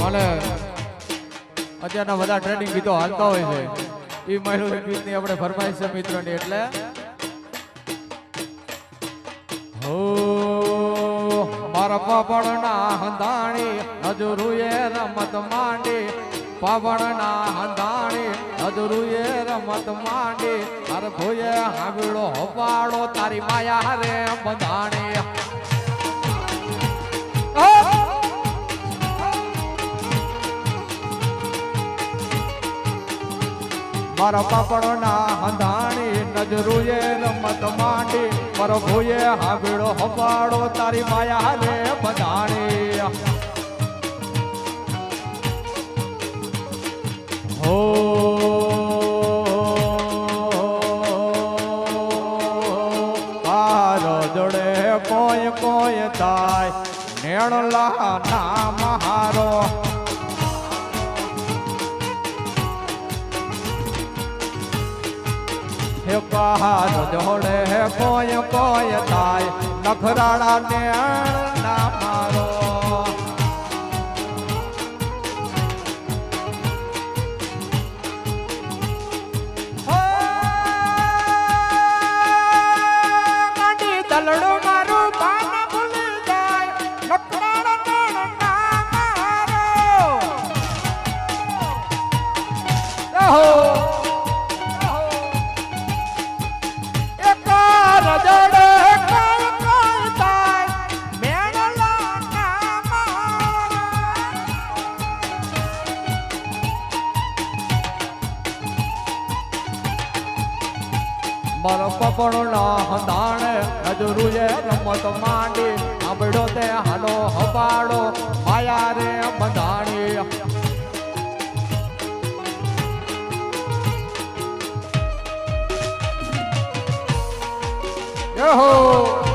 અને અત્યારના બધા ટ્રેનિંગ ગીતો હાલતા હોય છે એ મહિલા ગીતની આપણે ફરમાઈશ છે મિત્રોની એટલે હો મારા પાપણના હંધાણી હજુરુએ રમત માંડી પાવણના હંધાણી હજુરુએ રમત માંડી અર ભોયે હાંભળો હોપાડો તારી માયા રે બંધાણી મારા પાપડના હંધાણી નજરુએ રમત માંડી મારો ભોયે હાંભળો હોપાડો તારી માયા રે બંધાણી હો તારો જોડે કોઈ કોઈ થાય નેણલા નામ હારો હે પહાડ જોડે કોઈ કોઈ થાય નખરાળા નેણ નામ હારો તલડો મારું બાન ભૂલી જાય નખરાળા નેણ નામ હારો રહો મારો પપડો હંધાણે હજુરુએ રમત માંડી આંબડો તે હાલો હપાડો માયા રે બંધાણી યહો